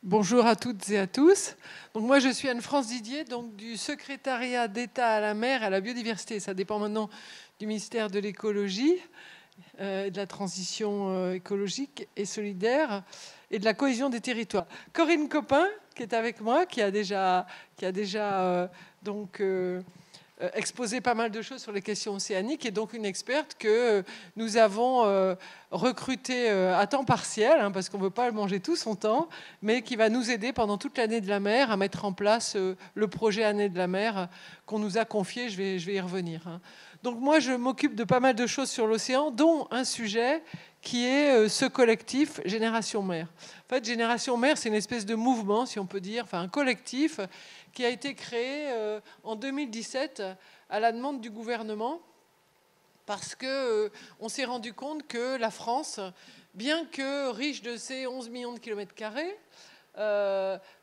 Bonjour à toutes et à tous. Donc moi, je suis Anne-France Didier, donc du secrétariat d'État à la mer et à la biodiversité. Ça dépend maintenant du ministère de l'écologie, de la transition écologique et solidaire et de la cohésion des territoires. Corinne Copin, qui est avec moi, qui a déjà exposé pas mal de choses sur les questions océaniques, et donc une experte que nous avons recrutée à temps partiel, parce qu'on ne veut pas manger tout son temps, mais qui va nous aider pendant toute l'année de la mer à mettre en place le projet Année de la mer qu'on nous a confié. Je vais y revenir. Donc moi, je m'occupe de pas mal de choses sur l'océan, dont un sujet qui est ce collectif Génération Mer. En fait, Génération Mer, c'est une espèce de mouvement, si on peut dire, enfin un collectif qui a été créé en 2017 à la demande du gouvernement, parce qu'on s'est rendu compte que la France, bien que riche de ses 11 millions de kilomètres carrés,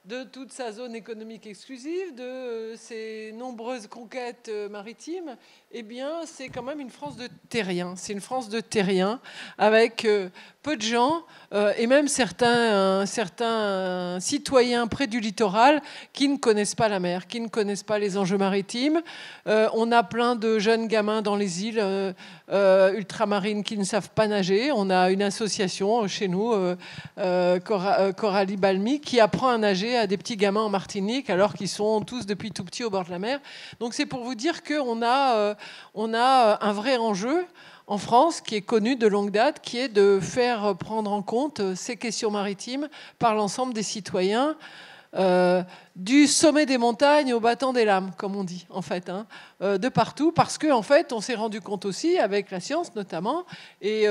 de toute sa zone économique exclusive, de ses nombreuses conquêtes maritimes, eh bien, c'est quand même une France de terriens. C'est une France de terriens avec peu de gens et même certains citoyens près du littoral qui ne connaissent pas la mer, qui ne connaissent pas les enjeux maritimes. On a plein de jeunes gamins dans les îles ultramarines qui ne savent pas nager. On a une association chez nous, Coralie Balmy, qui apprend à nager à des petits gamins en Martinique alors qu'ils sont tous depuis tout petits au bord de la mer. Donc c'est pour vous dire qu'on a un vrai enjeu en France qui est connu de longue date, qui est de faire prendre en compte ces questions maritimes par l'ensemble des citoyens, du sommet des montagnes au battant des lames, comme on dit, en fait, de partout, parce qu'en fait, on s'est rendu compte aussi, avec la science notamment, et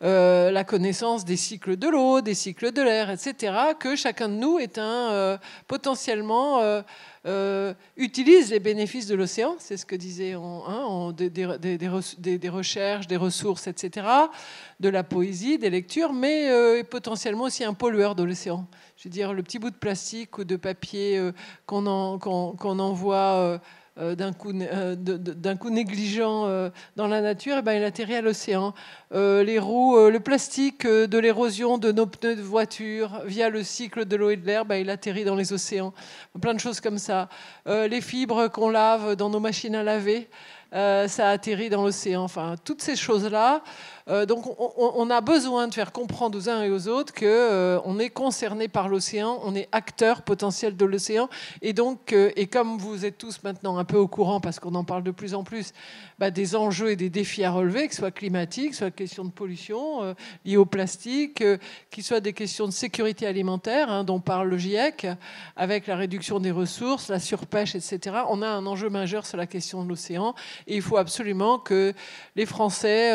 la connaissance des cycles de l'eau, des cycles de l'air, etc., que chacun de nous est potentiellement utilise les bénéfices de l'océan, c'est ce que disait des recherches, des ressources, etc., de la poésie, des lectures, mais potentiellement aussi un pollueur de l'océan. Je veux dire, le petit bout de plastique ou de papier qu'on envoie d'un coup négligent dans la nature, et ben, il atterrit à l'océan. Les roues, le plastique de l'érosion de nos pneus de voiture via le cycle de l'eau et de l'air, ben, il atterrit dans les océans. Plein de choses comme ça. Les fibres qu'on lave dans nos machines à laver, ça atterrit dans l'océan. Enfin, toutes ces choses-là. Donc, on a besoin de faire comprendre aux uns et aux autres qu'on est concerné par l'océan, on est acteur potentiel de l'océan. Et donc, et comme vous êtes tous maintenant un peu au courant, parce qu'on en parle de plus en plus, des enjeux et des défis à relever, que ce soit climatiques, soit questions de pollution liées au plastique, qu'il soit des questions de sécurité alimentaire, dont parle le GIEC, avec la réduction des ressources, la surpêche, etc. On a un enjeu majeur sur la question de l'océan. Et il faut absolument que les Français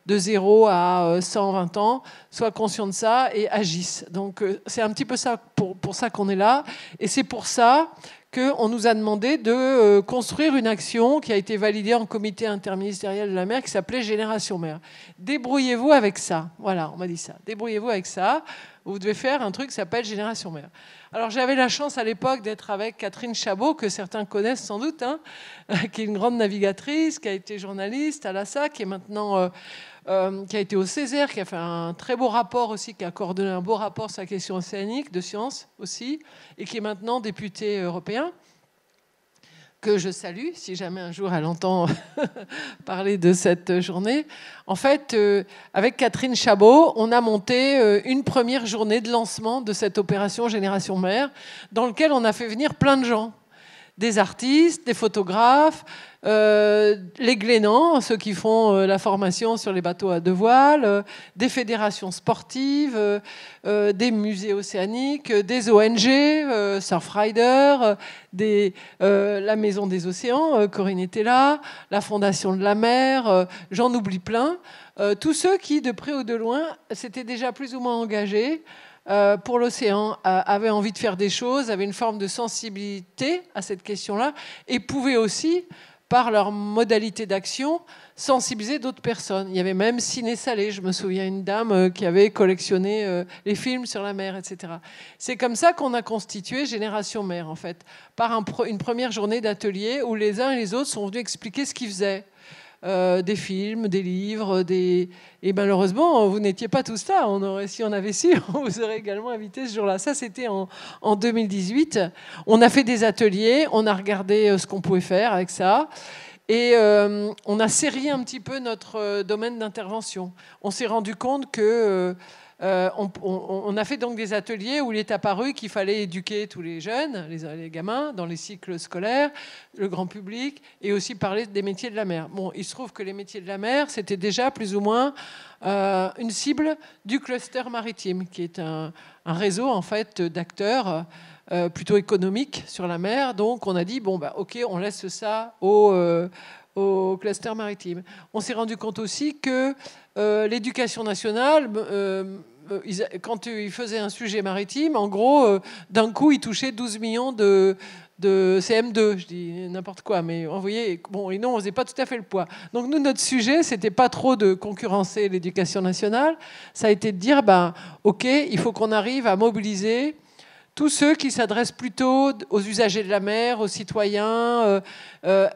de 0 à 120 ans soient conscients de ça et agissent. Donc c'est un petit peu ça pour ça qu'on est là. Et c'est pour ça qu'on nous a demandé de construire une action qui a été validée en comité interministériel de la mer qui s'appelait Génération Mer. Débrouillez-vous avec ça. Voilà, on m'a dit ça. Débrouillez-vous avec ça. Vous devez faire un truc qui s'appelle Génération Mer. Alors j'avais la chance à l'époque d'être avec Catherine Chabot, que certains connaissent sans doute, qui est une grande navigatrice, qui a été journaliste à l'ASA, qui est maintenant... qui a été au Césaire, qui a fait un très beau rapport aussi, qui a coordonné un beau rapport sur la question océanique, de sciences aussi, et qui est maintenant député européen, que je salue, si jamais un jour elle entend parler de cette journée. En fait, avec Catherine Chabot, on a monté une première journée de lancement de cette opération Génération Mer, dans laquelle on a fait venir plein de gens. Des artistes, des photographes, les Glénans, ceux qui font la formation sur les bateaux à deux voiles, des fédérations sportives, des musées océaniques, des ONG, Surfrider, la Maison des Océans, Corinne était là, la Fondation de la mer, j'en oublie plein. Tous ceux qui, de près ou de loin, s'étaient déjà plus ou moins engagés pour l'océan, avaient envie de faire des choses, avaient une forme de sensibilité à cette question-là, et pouvaient aussi, par leur modalité d'action, sensibiliser d'autres personnes. Il y avait même Ciné Salé, je me souviens, une dame qui avait collectionné les films sur la mer, etc. C'est comme ça qu'on a constitué Génération Mer, en fait, par une première journée d'atelier où les uns et les autres sont venus expliquer ce qu'ils faisaient. des films, des livres, et malheureusement, vous n'étiez pas tous là. Si on avait su, on vous aurait également invité ce jour-là. Ça, c'était en 2018. On a fait des ateliers, on a regardé ce qu'on pouvait faire avec ça. Et on a serré un petit peu notre domaine d'intervention. On s'est rendu compte que... on a fait donc des ateliers où il est apparu qu'il fallait éduquer tous les jeunes, les gamins, dans les cycles scolaires, le grand public, et aussi parler des métiers de la mer. Bon, il se trouve que les métiers de la mer, c'était déjà plus ou moins une cible du cluster maritime, qui est un réseau en fait d'acteurs plutôt économiques sur la mer. Donc on a dit bon bah ok, on laisse ça au cluster maritime. On s'est rendu compte aussi que l'éducation nationale, quand ils faisaient un sujet maritime, en gros, d'un coup, ils touchaient 12 millions de CM2. Je dis n'importe quoi, mais vous voyez, bon, et non, on faisait pas tout à fait le poids. Donc nous, notre sujet, c'était pas trop de concurrencer l'éducation nationale. Ça a été de dire, ben, ok, il faut qu'on arrive à mobiliser tous ceux qui s'adressent plutôt aux usagers de la mer, aux citoyens,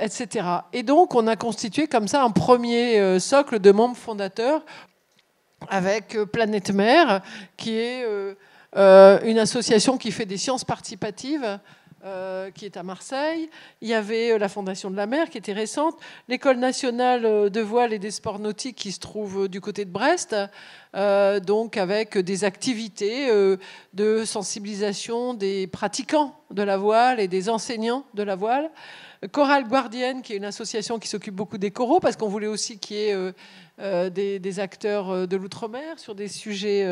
etc. Et donc, on a constitué comme ça un premier socle de membres fondateurs avec Planète Mer, qui est une association qui fait des sciences participatives, qui est à Marseille. Il y avait la Fondation de la mer, qui était récente. L'École nationale de voile et des sports nautiques, qui se trouve du côté de Brest, donc avec des activités de sensibilisation des pratiquants de la voile et des enseignants de la voile. Chorale Guardienne, qui est une association qui s'occupe beaucoup des coraux, parce qu'on voulait aussi qu'il y ait des acteurs de l'outre-mer sur des sujets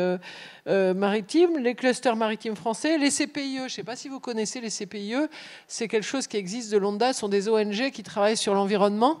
maritimes, les clusters maritimes français, les CPIE. Je ne sais pas si vous connaissez les CPIE, c'est quelque chose qui existe de longue date, ce sont des ONG qui travaillent sur l'environnement,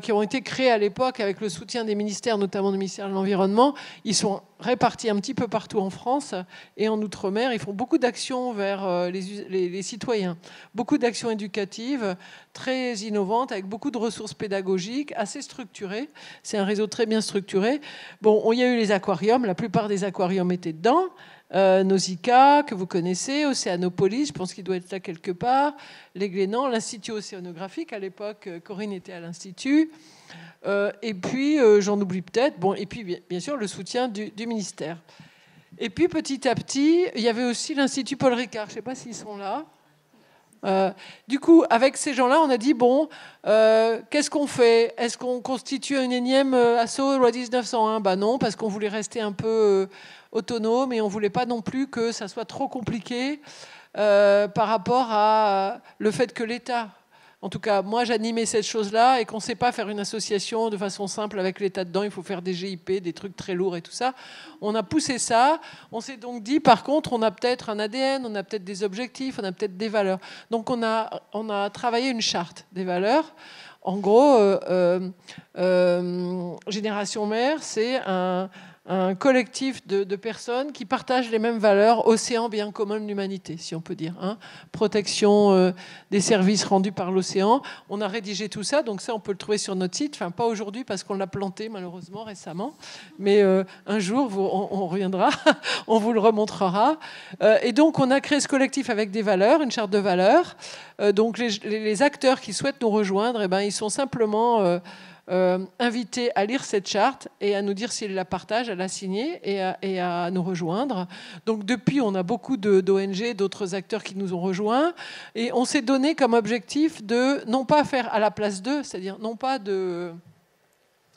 qui ont été créés à l'époque avec le soutien des ministères, notamment du ministère de l'Environnement. Ils sont répartis un petit peu partout en France et en Outre-mer. Ils font beaucoup d'actions vers les citoyens, beaucoup d'actions éducatives très innovantes, avec beaucoup de ressources pédagogiques, assez structurées. C'est un réseau très bien structuré. Bon, il y a eu les aquariums, la plupart des aquariums étaient dedans. Nausicaa, que vous connaissez, Océanopolis, je pense qu'il doit être là quelque part, les Glénans, l'Institut océanographique, à l'époque, Corinne était à l'Institut, et puis, j'en oublie peut-être, bon, et puis, bien sûr, le soutien du ministère. Et puis, petit à petit, il y avait aussi l'Institut Paul Ricard, je ne sais pas s'ils sont là. Du coup, avec ces gens-là, on a dit, bon, qu'est-ce qu'on fait? Est-ce qu'on constitue une énième assaut loi 1901? Ben non, parce qu'on voulait rester un peu autonome et on ne voulait pas non plus que ça soit trop compliqué par rapport à le fait que l'État... En tout cas, moi, j'animais cette chose-là et qu'on ne sait pas faire une association de façon simple avec l'État dedans. Il faut faire des GIP, des trucs très lourds et tout ça. On a poussé ça. On s'est donc dit, par contre, on a peut-être un ADN, on a peut-être des objectifs, on a peut-être des valeurs. Donc, on a travaillé une charte des valeurs. En gros, Génération Mer, c'est un collectif de personnes qui partagent les mêmes valeurs, océan bien commun de l'humanité, si on peut dire. Hein. Protection des services rendus par l'océan. On a rédigé tout ça, donc ça, on peut le trouver sur notre site. Enfin, pas aujourd'hui, parce qu'on l'a planté, malheureusement, récemment. Mais un jour, on reviendra, on vous le remontrera. Et donc, on a créé ce collectif avec des valeurs, une charte de valeurs. Donc, les acteurs qui souhaitent nous rejoindre, eh ben, ils sont simplement... invités à lire cette charte et à nous dire s'ils la partagent, à la signer et à nous rejoindre. Donc depuis, on a beaucoup d'ONG, d'autres acteurs qui nous ont rejoints et on s'est donné comme objectif de non pas faire à la place d'eux, c'est-à-dire non pas de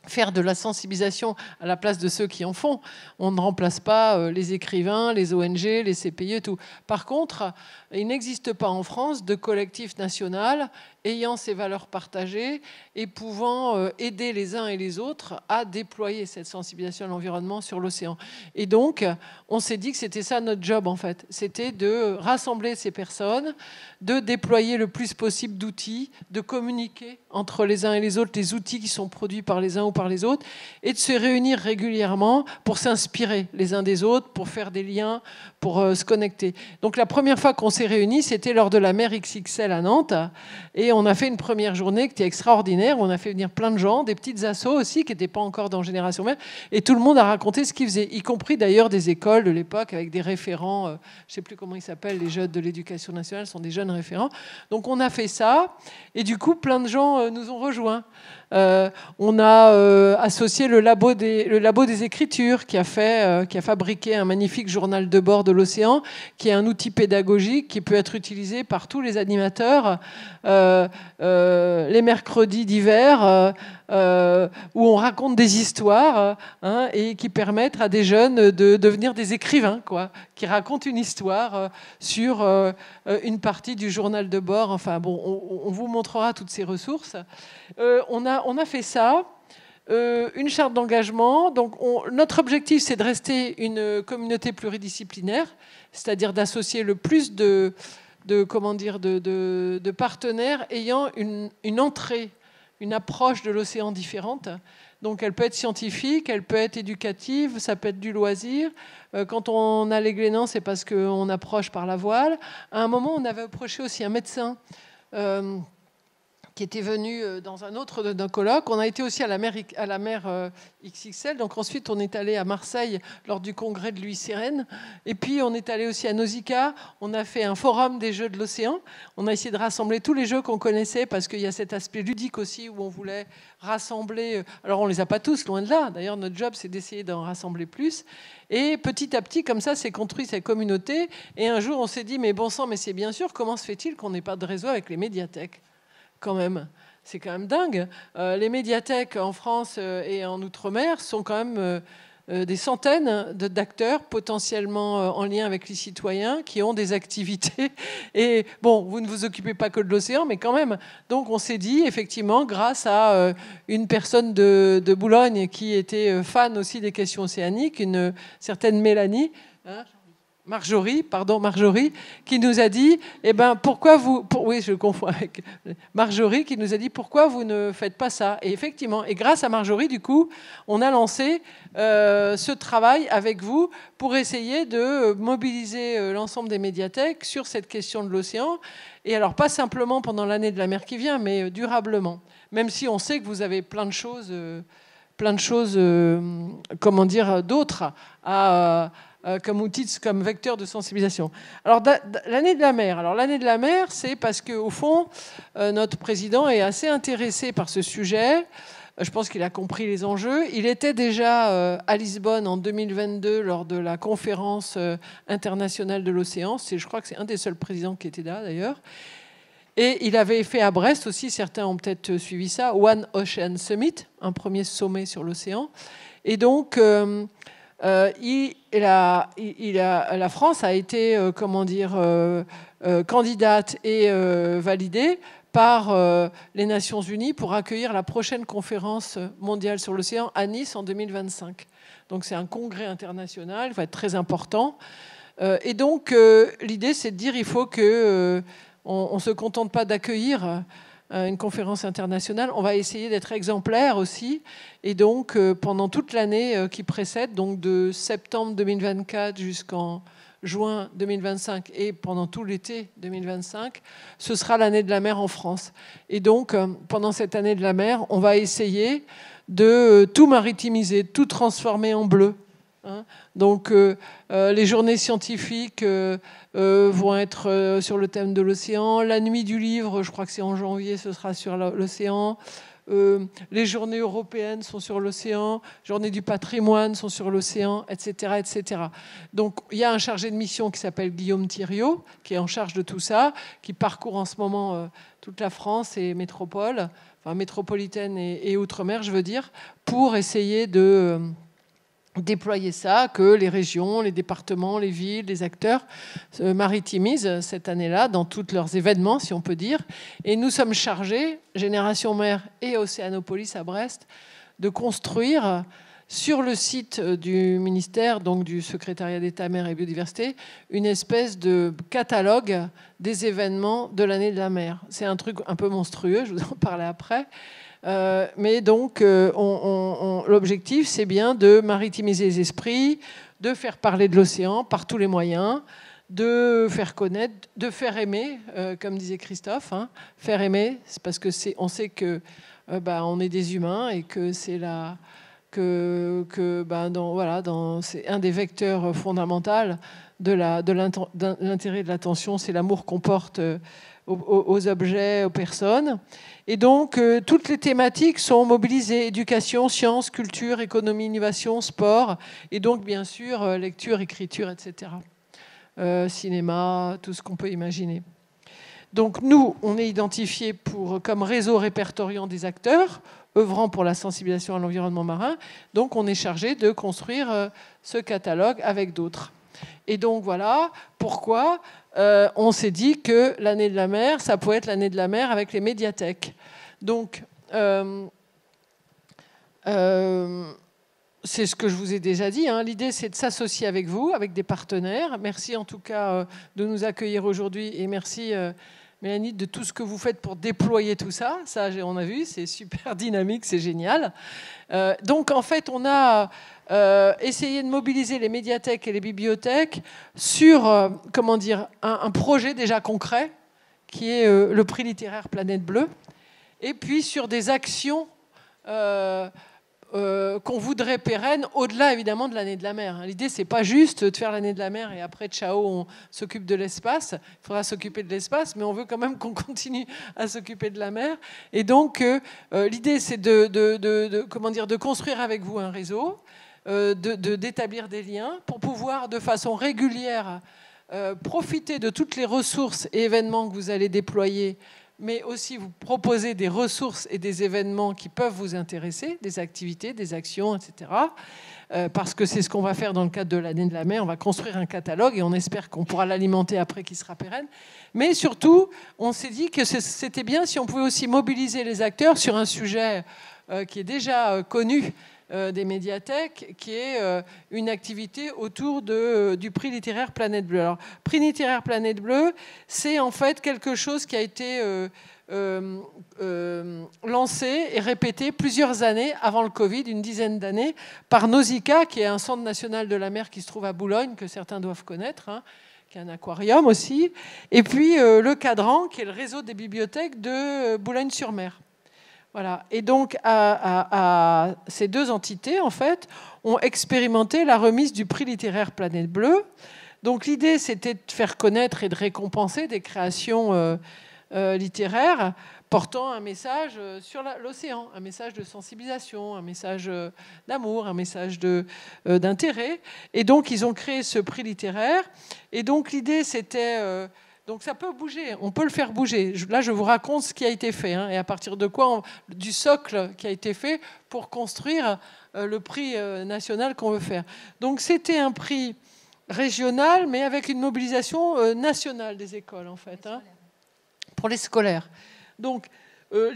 faire de la sensibilisation à la place de ceux qui en font. On ne remplace pas les écrivains, les ONG, les CPI et tout. Par contre, il n'existe pas en France de collectif national ayant ces valeurs partagées et pouvant aider les uns et les autres à déployer cette sensibilisation à l'environnement sur l'océan. Et donc, on s'est dit que c'était ça notre job, en fait. C'était de rassembler ces personnes, de déployer le plus possible d'outils, de communiquer entre les uns et les autres les outils qui sont produits par les uns ou par les autres, et de se réunir régulièrement pour s'inspirer les uns des autres, pour faire des liens, pour se connecter. Donc la première fois qu'on s'est réunis, c'était lors de la mer XXL à Nantes, et on a fait une première journée qui était extraordinaire, où on a fait venir plein de gens, des petites assos aussi, qui n'étaient pas encore dans Génération Mère, et tout le monde a raconté ce qu'il faisait, y compris d'ailleurs des écoles de l'époque, avec des référents, je ne sais plus comment ils s'appellent, les jeunes de l'éducation nationale sont des jeunes référents. Donc on a fait ça, et du coup, plein de gens nous ont rejoints. On a associé le labo des écritures qui a fabriqué un magnifique journal de bord de l'océan, qui est un outil pédagogique qui peut être utilisé par tous les animateurs les mercredis d'hiver, où on raconte des histoires et qui permettent à des jeunes de devenir des écrivains, quoi, qui racontent une histoire sur une partie du journal de bord. Enfin bon, on vous montrera toutes ces ressources. On a fait ça. Une charte d'engagement. Donc, notre objectif, c'est de rester une communauté pluridisciplinaire, c'est-à-dire d'associer le plus de partenaires ayant une entrée, une approche de l'océan différente. Donc, elle peut être scientifique, elle peut être éducative, ça peut être du loisir. Quand on a les Glénans, c'est parce qu'on approche par la voile. À un moment, on avait approché aussi un médecin qui était venu dans un autre d'un colloque. On a été aussi à la mer XXL. Donc ensuite, on est allé à Marseille lors du congrès de Louis Sérène. Et puis, on est allé aussi à Nausicaa. On a fait un forum des jeux de l'océan. On a essayé de rassembler tous les jeux qu'on connaissait parce qu'il y a cet aspect ludique aussi où on voulait rassembler. Alors, on les a pas tous, loin de là. D'ailleurs, notre job, c'est d'essayer d'en rassembler plus. Et petit à petit, comme ça, s'est construit cette communauté. Et un jour, on s'est dit, mais bon sang, mais c'est bien sûr, comment se fait-il qu'on n'ait pas de réseau avec les médiathèques ? Quand même, c'est quand même dingue. Les médiathèques en France et en Outre-mer sont quand même des centaines d'acteurs potentiellement en lien avec les citoyens qui ont des activités. Et bon, vous ne vous occupez pas que de l'océan, mais quand même. Donc on s'est dit, effectivement, grâce à une personne de Boulogne qui était fan aussi des questions océaniques, une certaine Mélanie, Marjorie, qui nous a dit, pourquoi vous... oui, je confonds avec Marjorie, qui nous a dit, pourquoi vous ne faites pas ça ? Et effectivement, et grâce à Marjorie, du coup, on a lancé ce travail avec vous pour essayer de mobiliser l'ensemble des médiathèques sur cette question de l'océan. Et alors, pas simplement pendant l'année de la mer qui vient, mais durablement. Même si on sait que vous avez plein de choses d'autres comme outil, comme vecteur de sensibilisation. Alors, l'année de la mer. Alors, l'année de la mer, c'est parce qu'au fond, notre président est assez intéressé par ce sujet. Je pense qu'il a compris les enjeux. Il était déjà à Lisbonne en 2022 lors de la conférence internationale de l'océan. Je crois que c'est un des seuls présidents qui était là, d'ailleurs. Et il avait fait à Brest aussi, certains ont peut-être suivi ça, One Ocean Summit, un premier sommet sur l'océan. Et donc... la France a été, candidate et validée par les Nations Unies pour accueillir la prochaine conférence mondiale sur l'océan à Nice en 2025. Donc c'est un congrès international, il va être très important. Et donc l'idée, c'est de dire il faut que on se contente pas d'accueillir une conférence internationale, on va essayer d'être exemplaire aussi. Et donc, pendant toute l'année qui précède, donc de septembre 2024 jusqu'en juin 2025 et pendant tout l'été 2025, ce sera l'année de la mer en France. Et donc, pendant cette année de la mer, on va essayer de tout maritimiser, tout transformer en bleu. Donc, les journées scientifiques vont être sur le thème de l'océan. La nuit du livre, je crois que c'est en janvier, ce sera sur l'océan. Les journées européennes sont sur l'océan. Les journées du patrimoine sont sur l'océan, etc., etc. Donc, il y a un chargé de mission qui s'appelle Guillaume Thiriot, qui est en charge de tout ça, qui parcourt en ce moment toute la France et métropole, enfin métropolitaine et outre-mer, je veux dire, pour essayer de... déployer ça, que les régions, les départements, les villes, les acteurs se maritimisent cette année-là dans tous leurs événements, si on peut dire. Et nous sommes chargés, Génération Mer et Océanopolis à Brest, de construire sur le site du ministère, donc du secrétariat d'État Mer et Biodiversité, une espèce de catalogue des événements de l'année de la mer. C'est un truc un peu monstrueux, je vous en parlerai après. Mais donc, l'objectif, c'est bien de maritimiser les esprits, de faire parler de l'océan par tous les moyens, de faire connaître, de faire aimer, comme disait Christophe. Hein, faire aimer, c'est parce que on sait que on est des humains et que c'est la... c'est un des vecteurs fondamentaux de l'intérêt de l'attention, c'est l'amour qu'on porte aux objets, aux personnes. Et donc, toutes les thématiques sont mobilisées, éducation, sciences, culture, économie, innovation, sport, et donc, bien sûr, lecture, écriture, etc. Cinéma, tout ce qu'on peut imaginer. Donc, nous, on est identifiés comme réseau répertoriant des acteurs, œuvrant pour la sensibilisation à l'environnement marin. Donc, on est chargé de construire ce catalogue avec d'autres. Et donc, voilà pourquoi on s'est dit que l'année de la mer, ça pouvait être l'année de la mer avec les médiathèques. Donc, c'est ce que je vous ai déjà dit. Hein. L'idée, c'est de s'associer avec vous, avec des partenaires. Merci en tout cas de nous accueillir aujourd'hui et merci Mélanie de tout ce que vous faites pour déployer tout ça. Ça, on a vu, c'est super dynamique, c'est génial. Donc, en fait, on a essayé de mobiliser les médiathèques et les bibliothèques sur un projet déjà concret qui est le prix littéraire Planète Bleue et puis sur des actions qu'on voudrait pérennes au-delà évidemment de l'année de la mer. L'idée, c'est pas juste de faire l'année de la mer et après, ciao, on s'occupe de l'espace. Il faudra s'occuper de l'espace, mais on veut quand même qu'on continue à s'occuper de la mer. Et donc, l'idée, c'est de construire avec vous un réseau, d'établir des liens pour pouvoir, de façon régulière, profiter de toutes les ressources et événements que vous allez déployer, mais aussi vous proposer des ressources et des événements qui peuvent vous intéresser, des activités, des actions, etc. Parce que c'est ce qu'on va faire dans le cadre de l'année de la mer. On va construire un catalogue et on espère qu'on pourra l'alimenter après, qui sera pérenne. Mais surtout, on s'est dit que c'était bien si on pouvait aussi mobiliser les acteurs sur un sujet qui est déjà connu des médiathèques, qui est une activité autour du prix littéraire Planète Bleue. Alors, prix littéraire Planète Bleue, c'est en fait quelque chose qui a été lancé et répété plusieurs années avant le Covid, une dizaine d'années, par Nausicaa, qui est un centre national de la mer qui se trouve à Boulogne, que certains doivent connaître, hein, qui est un aquarium aussi, et puis le Cadran, qui est le réseau des bibliothèques de Boulogne-sur-Mer. Voilà. Et donc, ces deux entités, en fait, ont expérimenté la remise du prix littéraire Planète Bleue. Donc, l'idée, c'était de faire connaître et de récompenser des créations littéraires portant un message sur l'océan, un message de sensibilisation, un message d'amour, un message d'intérêt. Et donc, ils ont créé ce prix littéraire. Et donc, l'idée, c'était... Donc ça peut bouger, on peut le faire bouger. Là, je vous raconte ce qui a été fait, hein, et à partir de quoi, du socle qui a été fait pour construire le prix national qu'on veut faire. Donc c'était un prix régional, mais avec une mobilisation nationale des écoles, en fait, hein, pour les scolaires. Donc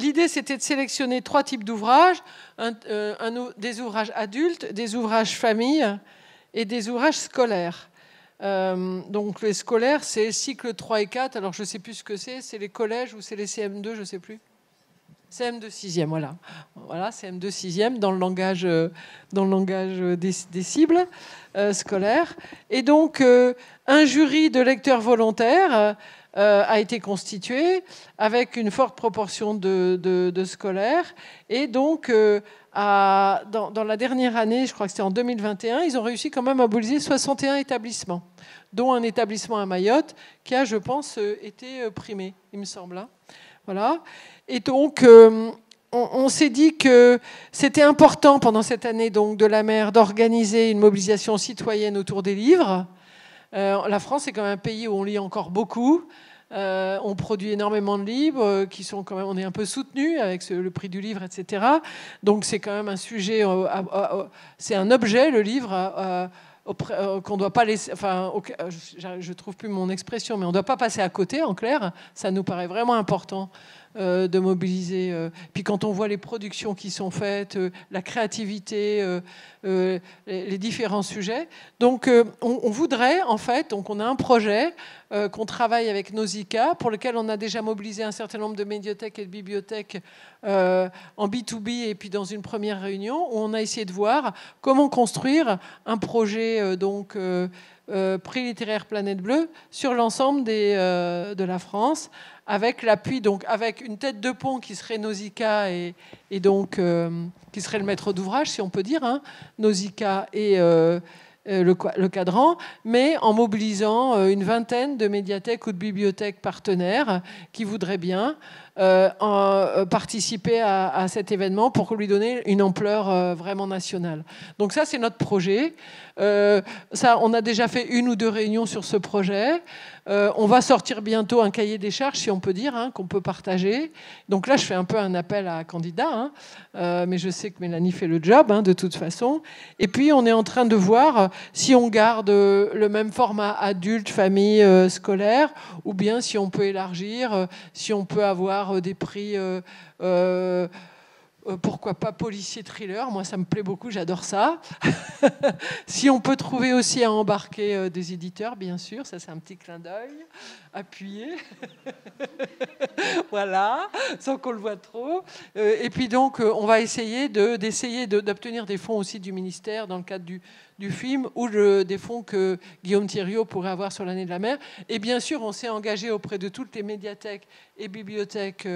l'idée, c'était de sélectionner 3 types d'ouvrages, des ouvrages adultes, des ouvrages familles et des ouvrages scolaires. Donc les scolaires, c'est cycle 3 et 4. Alors je ne sais plus ce que c'est les collèges ou c'est les CM2, je ne sais plus. CM2 6e, voilà. Voilà, CM2 6e dans le langage des cibles scolaires. Et donc un jury de lecteurs volontaires a été constitué avec une forte proportion de scolaires. Et donc dans la dernière année, je crois que c'était en 2021, ils ont réussi quand même à mobiliser 61 établissements, dont un établissement à Mayotte qui a, je pense, été primé, il me semble. Hein. Voilà. Et donc, on s'est dit que c'était important pendant cette année donc, de la mer d'organiser une mobilisation citoyenne autour des livres. La France est quand même un pays où on lit encore beaucoup. On produit énormément de livres qui sont quand même, on est un peu soutenu avec le prix du livre, etc. Donc c'est quand même un sujet, c'est un objet, le livre, qu'on ne doit pas laisser, enfin, je ne trouve plus mon expression, mais on ne doit pas passer à côté, en clair. Ça nous paraît vraiment important de mobiliser. Puis quand on voit les productions qui sont faites, la créativité, les différents sujets. Donc on voudrait, en fait, donc on a un projet qu'on travaille avec Nausicaa, pour lequel on a déjà mobilisé un certain nombre de médiathèques et de bibliothèques en B2B et puis dans une première réunion où on a essayé de voir comment construire un projet prix littéraire Planète Bleue sur l'ensemble de la France, avec l'appui, donc avec une tête de pont qui serait Nausicaa et donc qui serait le maître d'ouvrage, si on peut dire, hein, Nausicaa et le cadran, mais en mobilisant une vingtaine de médiathèques ou de bibliothèques partenaires qui voudraient bien participer à cet événement pour lui donner une ampleur vraiment nationale. Donc ça, c'est notre projet. On a déjà fait 1 ou 2 réunions sur ce projet. On va sortir bientôt un cahier des charges, si on peut dire, hein, qu'on peut partager. Donc là, je fais un peu un appel à candidats, hein, mais je sais que Mélanie fait le job, hein, de toute façon. Et puis, on est en train de voir si on garde le même format adulte, famille, scolaire, ou bien si on peut élargir, si on peut avoir des prix... pourquoi pas policier thriller, moi ça me plaît beaucoup, j'adore ça. Si on peut trouver aussi à embarquer des éditeurs, bien sûr, ça c'est un petit clin d'œil, appuyé. Voilà, sans qu'on le voit trop. Et puis donc on va essayer d'obtenir des fonds aussi du ministère dans le cadre du film, ou des fonds que Guillaume Thiriot pourrait avoir sur l'année de la mer. Et bien sûr, on s'est engagé auprès de toutes les médiathèques et bibliothèques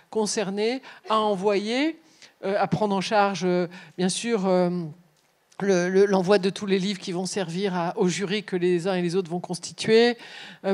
concernées à envoyer, à prendre en charge, bien sûr, l'envoi de tous les livres qui vont servir au jury que les uns et les autres vont constituer,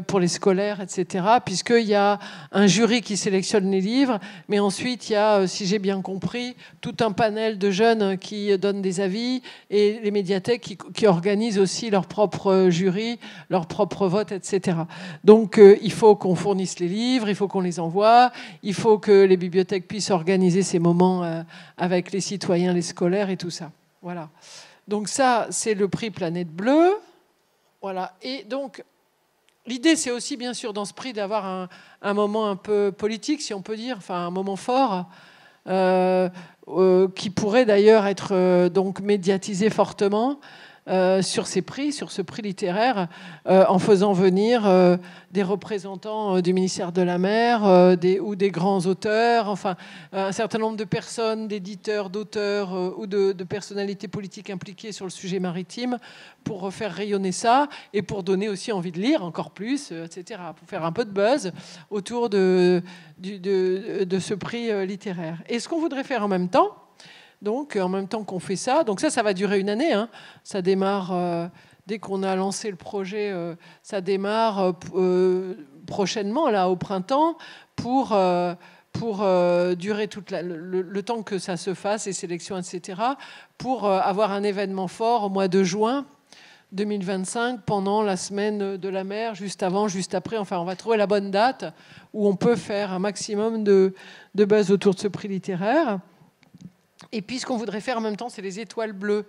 pour les scolaires, etc. Puisqu'il y a un jury qui sélectionne les livres, mais ensuite il y a, si j'ai bien compris, tout un panel de jeunes qui donnent des avis, et les médiathèques qui organisent aussi leur propre jury, leur propre vote, etc. Donc il faut qu'on fournisse les livres, il faut qu'on les envoie, il faut que les bibliothèques puissent organiser ces moments avec les citoyens, les scolaires et tout ça. Voilà. Donc ça, c'est le prix Planète Bleue. Voilà. Et donc, l'idée, c'est aussi, bien sûr, dans ce prix, d'avoir un moment un peu politique, si on peut dire, enfin un moment fort, qui pourrait d'ailleurs être donc médiatisé fortement sur ces prix, sur ce prix littéraire, en faisant venir des représentants du ministère de la Mer ou des grands auteurs, enfin un certain nombre de personnes, d'éditeurs, d'auteurs ou de personnalités politiques impliquées sur le sujet maritime, pour faire rayonner ça et pour donner aussi envie de lire encore plus, etc., pour faire un peu de buzz autour de ce prix littéraire. Et ce qu'on voudrait faire en même temps, donc en même temps qu'on fait ça, donc ça va durer 1 année, hein. Ça démarre dès qu'on a lancé le projet, ça démarre prochainement, là, au printemps, pour durer tout le temps que ça se fasse, les sélections, etc., pour avoir un événement fort au mois de juin 2025, pendant la semaine de la mer, juste avant, juste après. Enfin, on va trouver la bonne date où on peut faire un maximum de buzz autour de ce prix littéraire. Et puis, ce qu'on voudrait faire en même temps, c'est les étoiles bleues.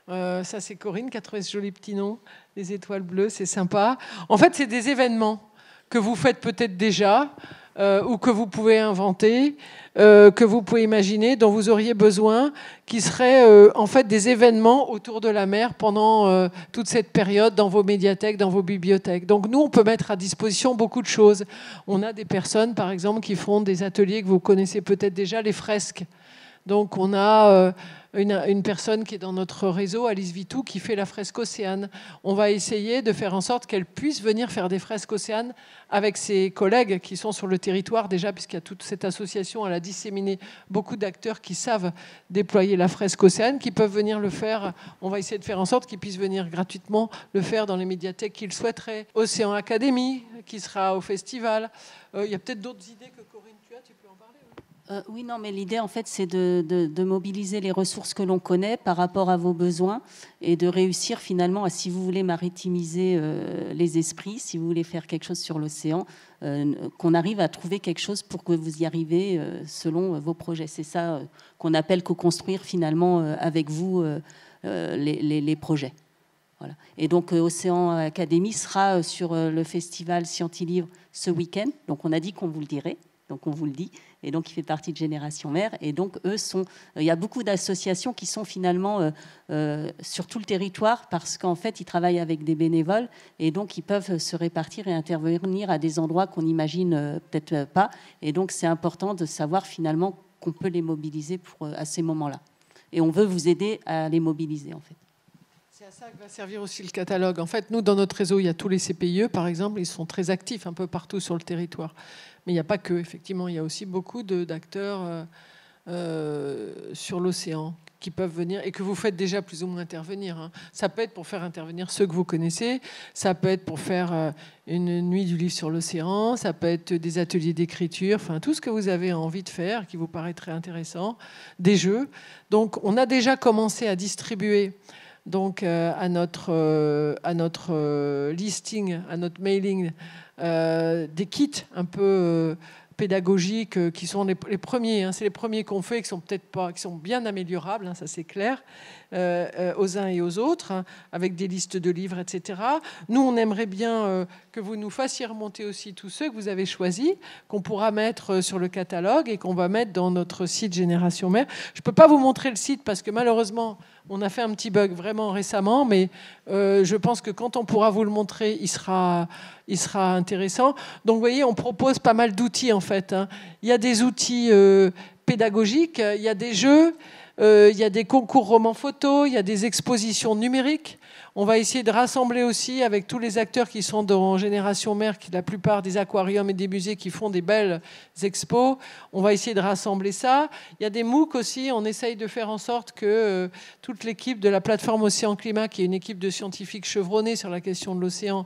Ça, c'est Corinne qui a trouvé ce joli petit nom. Les étoiles bleues, c'est sympa. En fait, c'est des événements que vous faites peut-être déjà, ou que vous pouvez inventer, que vous pouvez imaginer, dont vous auriez besoin, qui seraient en fait des événements autour de la mer pendant toute cette période dans vos médiathèques, dans vos bibliothèques. Donc nous, on peut mettre à disposition beaucoup de choses. On a des personnes, par exemple, qui font des ateliers que vous connaissez peut-être déjà, les fresques. Donc on a une personne qui est dans notre réseau, Alice Vitou, qui fait la fresque Océane. On va essayer de faire en sorte qu'elle puisse venir faire des fresques Océane avec ses collègues qui sont sur le territoire déjà, puisqu'il y a toute cette association, elle a disséminé beaucoup d'acteurs qui savent déployer la fresque Océane, qui peuvent venir le faire. On va essayer de faire en sorte qu'ils puissent venir gratuitement le faire dans les médiathèques qu'ils souhaiteraient. Océan Academy, qui sera au festival. Il y a peut-être d'autres idées que Corinne, tu peux en parler? Oui, non, mais l'idée, en fait, c'est de mobiliser les ressources que l'on connaît par rapport à vos besoins et de réussir finalement à, si vous voulez maritimiser les esprits, si vous voulez faire quelque chose sur l'océan, qu'on arrive à trouver quelque chose pour que vous y arrivez selon vos projets. C'est ça qu'on appelle co-construire finalement avec vous les projets. Voilà. Et donc, Océan Academy sera sur le festival Scientilivre ce week-end. Donc, on a dit qu'on vous le dirait. donc on vous le dit, et donc il fait partie de Génération Mère, et donc eux sont... Il y a beaucoup d'associations qui sont finalement sur tout le territoire, parce qu'en fait, ils travaillent avec des bénévoles, et donc ils peuvent se répartir et intervenir à des endroits qu'on n'imagine peut-être pas, et donc c'est important de savoir finalement qu'on peut les mobiliser à ces moments-là. Et on veut vous aider à les mobiliser, en fait. C'est à ça que va servir aussi le catalogue. En fait, nous, dans notre réseau, il y a tous les CPIE, par exemple, ils sont très actifs un peu partout sur le territoire. Mais il n'y a pas que, effectivement, il y a aussi beaucoup d'acteurs sur l'océan qui peuvent venir et que vous faites déjà plus ou moins intervenir. Hein. Ça peut être pour faire intervenir ceux que vous connaissez, ça peut être pour faire une nuit du livre sur l'océan, ça peut être des ateliers d'écriture, enfin tout ce que vous avez envie de faire, qui vous paraîtrait intéressant, des jeux. Donc on a déjà commencé à distribuer donc, à notre listing, à notre mailing, des kits un peu pédagogiques qui sont les premiers. Hein, c'est les premiers qu'on fait, qui sont peut-être pas, qui sont bien améliorables, hein, ça c'est clair, aux uns et aux autres, hein, avec des listes de livres, etc. Nous, on aimerait bien que vous nous fassiez remonter aussi tous ceux que vous avez choisis, qu'on pourra mettre sur le catalogue et qu'on va mettre dans notre site Génération Mère. Je ne peux pas vous montrer le site parce que malheureusement, on a fait un petit bug vraiment récemment, mais je pense que quand on pourra vous le montrer, il sera intéressant. Donc, vous voyez, on propose pas mal d'outils, en fait. Hein. Il y a des outils pédagogiques, il y a des jeux, il y a des concours romans photos, il y a des expositions numériques. On va essayer de rassembler aussi avec tous les acteurs qui sont dans Génération Mère, qui la plupart des aquariums et des musées qui font des belles expos. On va essayer de rassembler ça. Il y a des MOOC aussi. On essaye de faire en sorte que toute l'équipe de la plateforme Océan Climat, qui est une équipe de scientifiques chevronnés sur la question de l'océan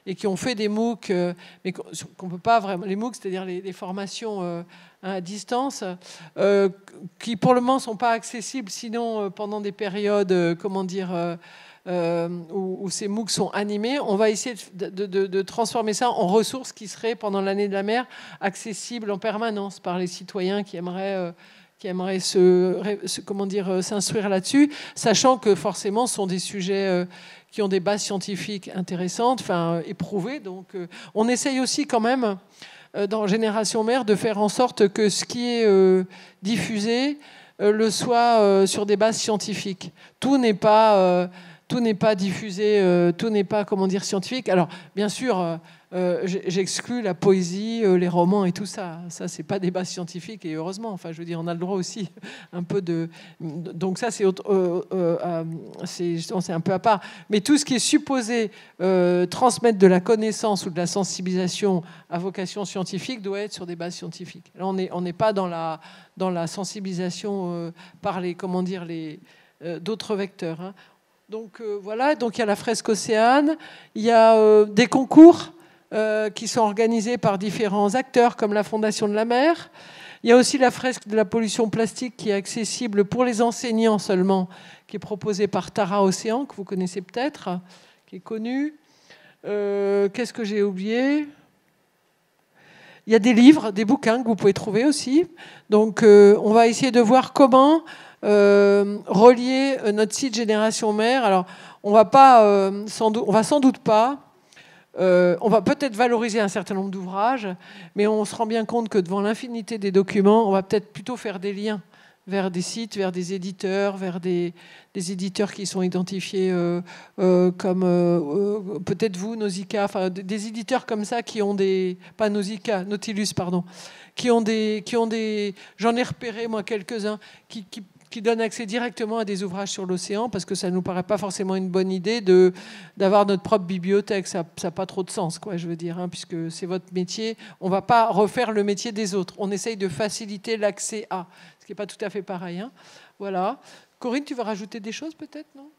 et qui ont fait des MOOC, mais qu'on peut pas vraiment... Les MOOC, c'est-à-dire les formations à distance, qui pour le moment ne sont pas accessibles, sinon pendant des périodes, où ces MOOC sont animés. On va essayer de transformer ça en ressources qui seraient, pendant l'année de la mer, accessibles en permanence par les citoyens qui aimeraient s'instruire là-dessus, sachant que forcément ce sont des sujets qui ont des bases scientifiques intéressantes, enfin éprouvées. Donc on essaye aussi quand même dans Génération Mère de faire en sorte que ce qui est diffusé le soit sur des bases scientifiques. Tout n'est pas diffusé, tout n'est pas, scientifique. Alors, bien sûr, j'exclus la poésie, les romans et tout ça. Ça, c'est pas des bases scientifiques, et heureusement. Enfin, je veux dire, on a le droit aussi un peu de... Donc ça, c'est un peu à part. Mais tout ce qui est supposé transmettre de la connaissance ou de la sensibilisation à vocation scientifique doit être sur des bases scientifiques. Là, on n'est pas dans la sensibilisation par les d'autres vecteurs, hein. Donc voilà, donc il y a la fresque Océane, il y a des concours qui sont organisés par différents acteurs comme la Fondation de la Mer. Il y a aussi la fresque de la pollution plastique qui est accessible pour les enseignants seulement, qui est proposée par Tara Océan, que vous connaissez peut-être, qui est connue. Qu'est-ce que j'ai oublié ? Il y a des livres, des bouquins que vous pouvez trouver aussi. Donc on va essayer de voir comment... relier notre site Génération Mère. Alors, on va sans doute pas. On va peut-être valoriser un certain nombre d'ouvrages, mais on se rend bien compte que devant l'infinité des documents, on va peut-être plutôt faire des liens vers des sites, vers des éditeurs, vers des éditeurs qui sont identifiés comme peut-être vous, Nausicaa, enfin des éditeurs comme ça qui ont des... Pas Nausicaa, Nautilus, pardon. Qui ont des... J'en ai repéré, moi, quelques-uns qui donnent accès directement à des ouvrages sur l'océan, parce que ça ne nous paraît pas forcément une bonne idée d'avoir notre propre bibliothèque. Ça n'a pas trop de sens, quoi, je veux dire, hein, puisque c'est votre métier. On ne va pas refaire le métier des autres. On essaye de faciliter l'accès à, ce qui n'est pas tout à fait pareil. Hein. Voilà. Corinne, tu veux rajouter des choses, peut-être, non ?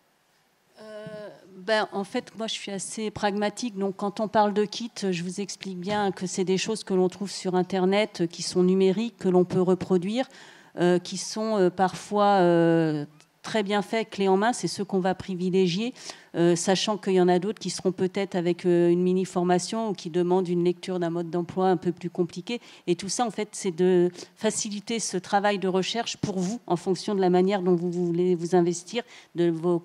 En fait, moi, je suis assez pragmatique. Donc, quand on parle de kits, je vous explique bien que c'est des choses que l'on trouve sur Internet, qui sont numériques, que l'on peut reproduire, qui sont parfois très bien faits, clés en main. C'est ceux qu'on va privilégier, sachant qu'il y en a d'autres qui seront peut-être avec une mini-formation ou qui demandent une lecture d'un mode d'emploi un peu plus compliqué. Et tout ça, en fait, c'est de faciliter ce travail de recherche pour vous, en fonction de la manière dont vous voulez vous investir, de vos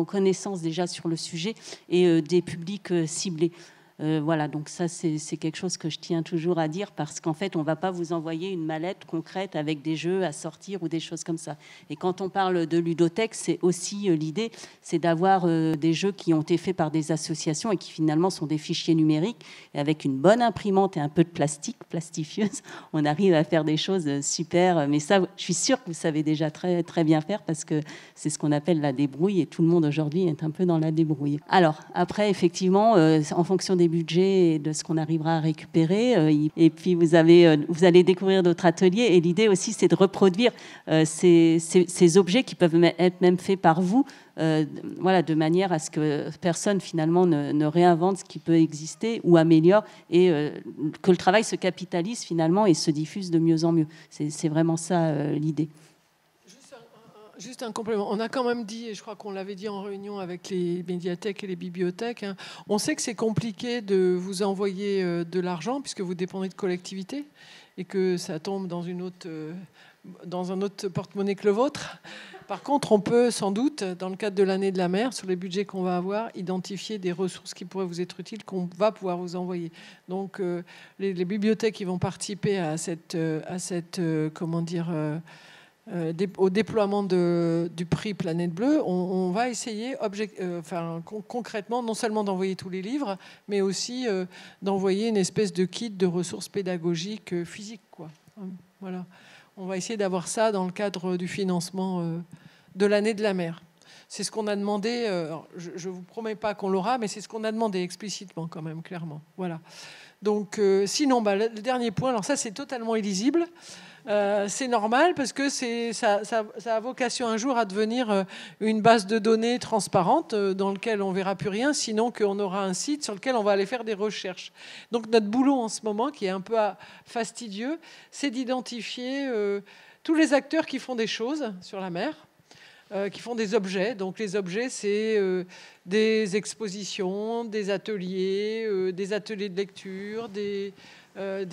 connaissances déjà sur le sujet et des publics ciblés. Voilà, donc ça, c'est quelque chose que je tiens toujours à dire, parce qu'en fait, on ne va pas vous envoyer une mallette concrète avec des jeux à sortir ou des choses comme ça. Et quand on parle de ludothèque, c'est aussi l'idée, c'est d'avoir des jeux qui ont été faits par des associations et qui finalement sont des fichiers numériques. Et avec une bonne imprimante et un peu de plastique, plastifieuse, on arrive à faire des choses super. Mais ça, je suis sûre que vous savez déjà très, très bien faire, parce que c'est ce qu'on appelle la débrouille, et tout le monde aujourd'hui est un peu dans la débrouille. Alors, après, effectivement, en fonction des budgets et de ce qu'on arrivera à récupérer, et puis vous allez découvrir d'autres ateliers, et l'idée aussi, c'est de reproduire ces objets qui peuvent être même faits par vous, voilà, de manière à ce que personne finalement ne réinvente ce qui peut exister ou améliore, et que le travail se capitalise finalement et se diffuse de mieux en mieux. C'est vraiment ça l'idée. Juste un complément. On a quand même dit, et je crois qu'on l'avait dit en réunion avec les médiathèques et les bibliothèques, hein, on sait que c'est compliqué de vous envoyer de l'argent puisque vous dépendez de collectivités et que ça tombe dans un autre porte-monnaie que le vôtre. Par contre, on peut sans doute, dans le cadre de l'année de la mer, sur les budgets qu'on va avoir, identifier des ressources qui pourraient vous être utiles, qu'on va pouvoir vous envoyer. Donc, les bibliothèques qui vont participer à cette comment dire, au déploiement du prix Planète Bleue, on va essayer concrètement non seulement d'envoyer tous les livres, mais aussi d'envoyer une espèce de kit de ressources pédagogiques physiques, quoi. Voilà. On va essayer d'avoir ça dans le cadre du financement de l'année de la mer. C'est ce qu'on a demandé. Je ne vous promets pas qu'on l'aura, mais c'est ce qu'on a demandé explicitement quand même, clairement. Voilà. Donc, sinon, le dernier point, alors ça, c'est totalement illisible. C'est normal parce que ça a vocation un jour à devenir une base de données transparente dans laquelle on ne verra plus rien, sinon qu'on aura un site sur lequel on va aller faire des recherches. Donc notre boulot en ce moment, qui est un peu fastidieux, c'est d'identifier tous les acteurs qui font des choses sur la mer, qui font des objets. Donc les objets, c'est des expositions, des ateliers de lecture, des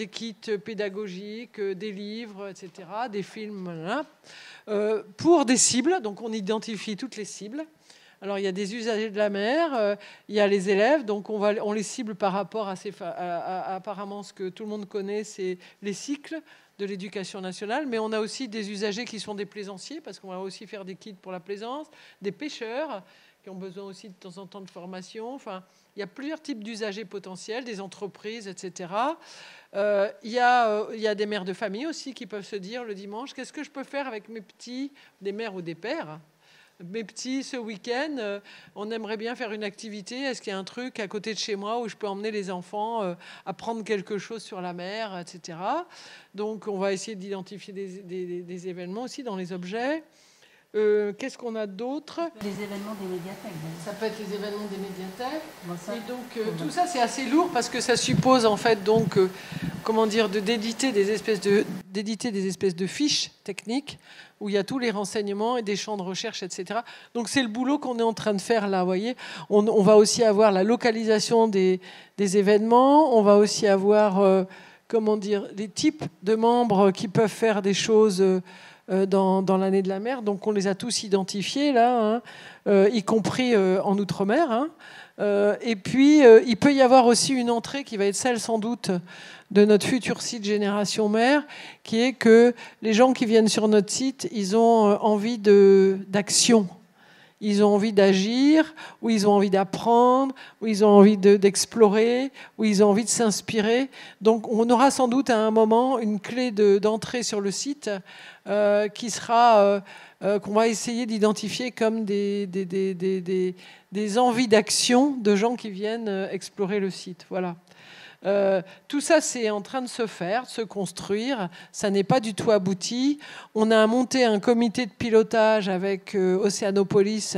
kits pédagogiques, des livres, etc., des films, voilà. Pour des cibles. Donc on identifie toutes les cibles. Alors il y a des usagers de la mer, il y a les élèves, donc on les cible par rapport à apparemment ce que tout le monde connaît, c'est les cycles de l'éducation nationale, mais on a aussi des usagers qui sont des plaisanciers, parce qu'on va aussi faire des kits pour la plaisance, des pêcheurs qui ont besoin aussi de temps en temps de formation. Enfin, il y a plusieurs types d'usagers potentiels, des entreprises, etc. Il y a des mères de famille aussi qui peuvent se dire le dimanche, qu'est-ce que je peux faire avec mes petits, des mères ou des pères, mes petits, ce week-end, on aimerait bien faire une activité. Est-ce qu'il y a un truc à côté de chez moi où je peux emmener les enfants apprendre quelque chose sur la mer, etc. Donc, on va essayer d'identifier des événements aussi dans les objets. Qu'est-ce qu'on a d'autre ? Les événements des médiathèques. Ça peut être les événements des médiathèques. Et donc, tout ça, c'est assez lourd parce que ça suppose, en fait, donc, d'éditer des espèces de fiches techniques où il y a tous les renseignements et des champs de recherche, etc. Donc, c'est le boulot qu'on est en train de faire là, vous voyez. On va aussi avoir la localisation des événements. On va aussi avoir, les types de membres qui peuvent faire des choses dans l'année de la mer. Donc on les a tous identifiés là, hein, y compris en Outre-mer. Hein. Et puis il peut y avoir aussi une entrée qui va être celle sans doute de notre futur site Génération Mer, qui est que les gens qui viennent sur notre site, ils ont envie d'action. Ils ont envie d'agir, ou ils ont envie d'apprendre, ou ils ont envie d'explorer, ou ils ont envie de s'inspirer. Donc on aura sans doute à un moment une clé d'entrée sur le site qui sera qu'on va essayer d'identifier comme des envies d'action de gens qui viennent explorer le site. Voilà. Tout ça, c'est en train de se faire, de se construire. Ça n'est pas du tout abouti. On a monté un comité de pilotage avec Océanopolis,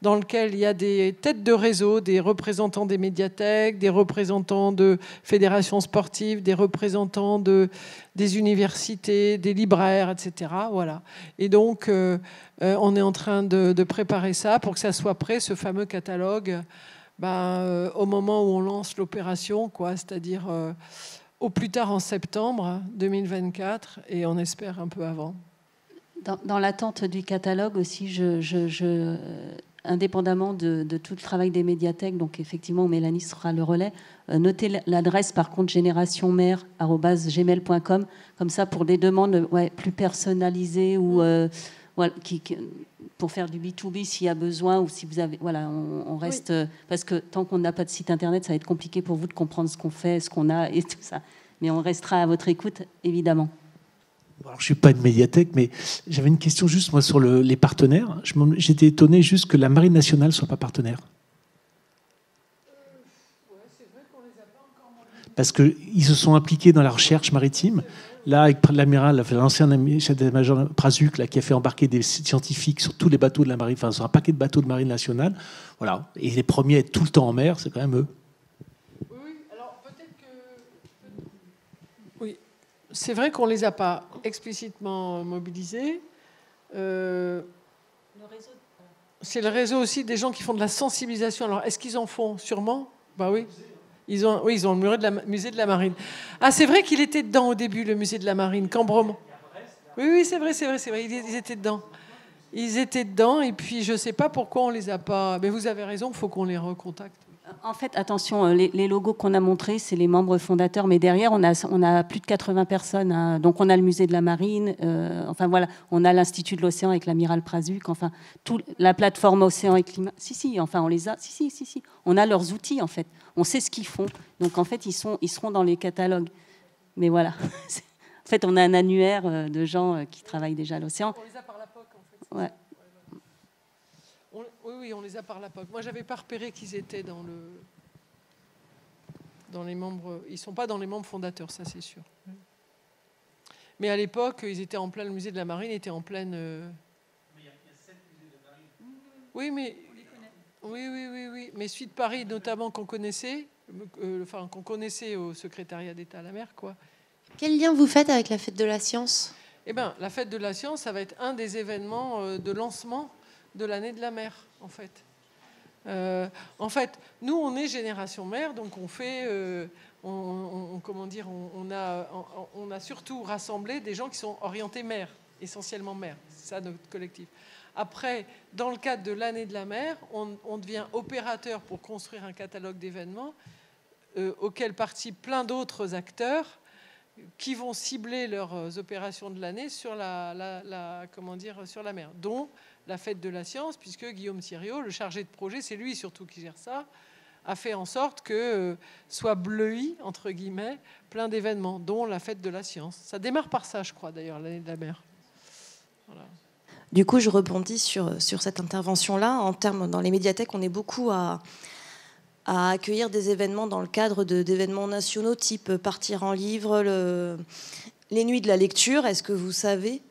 dans lequel il y a des têtes de réseau, des représentants des médiathèques, des représentants de fédérations sportives, des représentants des universités, des libraires, etc. Voilà. Et donc, on est en train de préparer ça pour que ça soit prêt, ce fameux catalogue. Au moment où on lance l'opération, c'est-à-dire au plus tard en septembre 2024, et on espère un peu avant. Dans l'attente du catalogue aussi, indépendamment de tout le travail des médiathèques, donc effectivement, Mélanie sera le relais, notez l'adresse par contre générationmère@gmail.com, comme ça pour des demandes plus personnalisées ou voilà, pour faire du B2B s'il y a besoin ou si vous avez... Voilà, on reste... Parce que tant qu'on n'a pas de site internet, ça va être compliqué pour vous de comprendre ce qu'on fait, ce qu'on a et tout ça. Mais on restera à votre écoute, évidemment. Alors, je ne suis pas une médiathèque, mais j'avais une question juste moi sur les partenaires. J'étais étonné juste que la Marine nationale ne soit pas partenaire. Parce qu'ils se sont impliqués dans la recherche maritime. Là, avec l'amiral, l'ancien chef d'état-major Prazuc, là, qui a fait embarquer des scientifiques sur tous les bateaux de la marine, enfin sur un paquet de bateaux de marine nationale. Voilà. Et les premiers à être tout le temps en mer, c'est quand même eux. Oui, alors peut-être que... Oui, c'est vrai qu'on ne les a pas explicitement mobilisés. C'est le réseau aussi des gens qui font de la sensibilisation. Alors, est-ce qu'ils en font? Sûrement. Bah oui. Ils ont le musée de la Marine. Ah, c'est vrai qu'il était dedans au début, le musée de la Marine, Cambrom. Oui, c'est vrai. Ils étaient dedans. Ils étaient dedans, et puis je ne sais pas pourquoi on ne les a pas... Mais vous avez raison, il faut qu'on les recontacte. En fait, attention, les logos qu'on a montrés, c'est les membres fondateurs, mais derrière, on a plus de 80 personnes. Hein. Donc, on a le musée de la Marine, enfin voilà, on a l'Institut de l'Océan avec l'amiral Prazuc, enfin, la plateforme Océan et Climat. Si, enfin, on les a. Si. On a leurs outils, en fait. On sait ce qu'ils font. Donc, en fait, ils seront dans les catalogues. Mais voilà. En fait, on a un annuaire de gens qui travaillent déjà à l'océan. On les a par la POC, en fait. Ouais. Oui, on les a par la POC. Moi, j'avais pas repéré qu'ils étaient dans les membres. Ils sont pas dans les membres fondateurs, ça c'est sûr. Mais à l'époque, ils étaient en plein. Le musée de la Marine était en pleine. Mais il y a 7 musées de la Marine. Oui, mais on les connaît. Oui. Mais celui de Paris, notamment, qu'on connaissait au secrétariat d'État à la mer, quoi. Quel lien vous faites avec la fête de la science? Eh bien, la fête de la science, ça va être un des événements de lancement de l'année de la mer, en fait. Nous, on est Génération Mer, donc on fait, on a surtout rassemblé des gens qui sont orientés mer, essentiellement mer. C'est ça notre collectif. Après, dans le cadre de l'année de la mer, on devient opérateur pour construire un catalogue d'événements auquel participent plein d'autres acteurs qui vont cibler leurs opérations de l'année sur sur la mer, dont la fête de la science, puisque Guillaume Thiriot, le chargé de projet, c'est lui surtout qui gère ça, a fait en sorte que soit bleui, entre guillemets, plein d'événements, dont la fête de la science. Ça démarre par ça, je crois, d'ailleurs, l'année de la mer. Voilà. Du coup, je rebondis sur cette intervention-là. En termes, dans les médiathèques, on est beaucoup à accueillir des événements dans le cadre d'événements nationaux, type partir en livre, les nuits de la lecture. Est-ce que vous savez,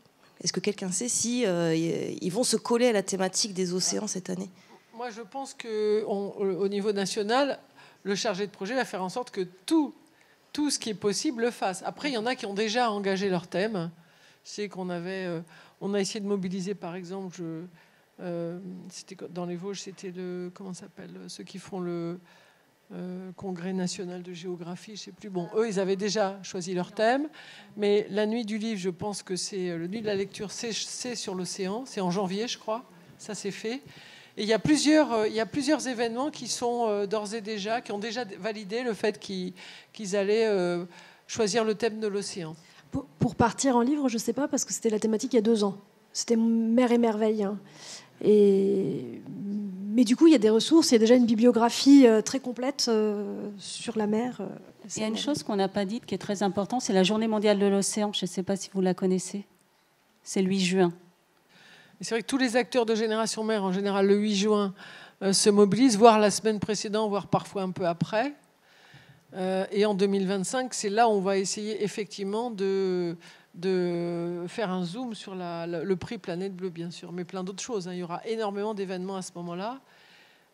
est-ce que quelqu'un sait si ils vont se coller à la thématique des océans cette année? Moi, je pense qu'au niveau national, le chargé de projet va faire en sorte que tout ce qui est possible le fasse. Après, il y en a qui ont déjà engagé leur thème. Je sais qu'on on a essayé de mobiliser, par exemple, c'était dans les Vosges, c'était ceux qui font le Congrès national de géographie, je sais plus. Bon, eux, ils avaient déjà choisi leur thème, mais la nuit du livre, je pense que c'est le nuit de la lecture, c'est sur l'océan, c'est en janvier, je crois, ça c'est fait. Et il y a plusieurs événements qui sont d'ores et déjà, qui ont déjà validé le fait qu'ils allaient choisir le thème de l'océan. Pour partir en livre, je ne sais pas, parce que c'était la thématique il y a 2 ans. C'était Mer et Merveille. Hein. Mais du coup, il y a des ressources, il y a déjà une bibliographie très complète sur la mer. Il y a une chose qu'on n'a pas dite qui est très importante, c'est la Journée mondiale de l'océan. Je ne sais pas si vous la connaissez. C'est le 8 juin. Et c'est vrai que tous les acteurs de Génération Mer, en général, le 8 juin, se mobilisent, voire la semaine précédente, voire parfois un peu après. Et en 2025, c'est là où on va essayer effectivement de faire un zoom sur le prix Planète Bleue, bien sûr, mais plein d'autres choses. Hein. Il y aura énormément d'événements à ce moment-là.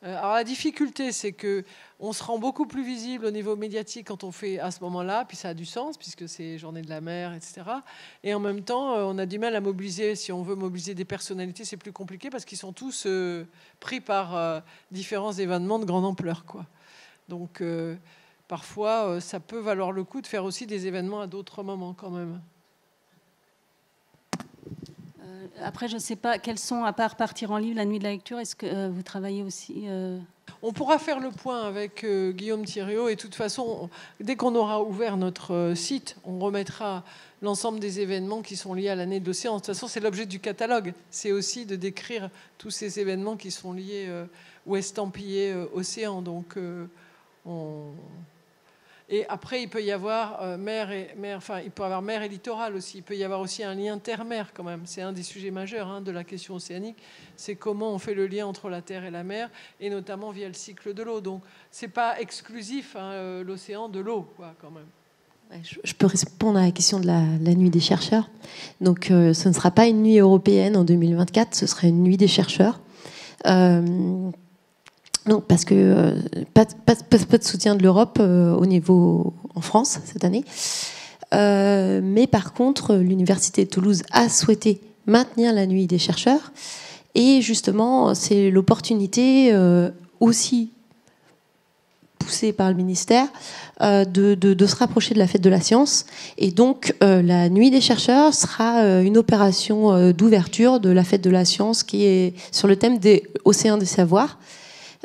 Alors la difficulté, c'est qu'on se rend beaucoup plus visible au niveau médiatique quand on fait à ce moment-là, puis ça a du sens, puisque c'est Journée de la mer, etc. Et en même temps, on a du mal à mobiliser. Si on veut mobiliser des personnalités, c'est plus compliqué, parce qu'ils sont tous pris par différents événements de grande ampleur, quoi. Donc parfois, ça peut valoir le coup de faire aussi des événements à d'autres moments, quand même. Après, je ne sais pas, quels sont, à part partir en livre, la nuit de la lecture, est-ce que vous travaillez aussi On pourra faire le point avec Guillaume Thiriot et de toute façon, dès qu'on aura ouvert notre site, on remettra l'ensemble des événements qui sont liés à l'année de l'océan. De toute façon, c'est l'objet du catalogue. C'est aussi de décrire tous ces événements qui sont liés ou estampillés océan. Donc, Et après, il peut y avoir il peut y avoir mer et littoral aussi. Il peut y avoir aussi un lien terre-mer quand même. C'est un des sujets majeurs de la question océanique. C'est comment on fait le lien entre la terre et la mer, et notamment via le cycle de l'eau. Donc, c'est pas exclusif l'océan de l'eau, quoi, quand même. Je peux répondre à la question de la nuit des chercheurs. Donc, ce ne sera pas une nuit européenne en 2024, ce sera une nuit des chercheurs. Donc, parce que pas de soutien de l'Europe au niveau en France cette année. Mais par contre, l'Université de Toulouse a souhaité maintenir la nuit des chercheurs. Et justement, c'est l'opportunité aussi poussée par le ministère de se rapprocher de la fête de la science. Et donc, la nuit des chercheurs sera une opération d'ouverture de la fête de la science qui est sur le thème des océans des savoirs.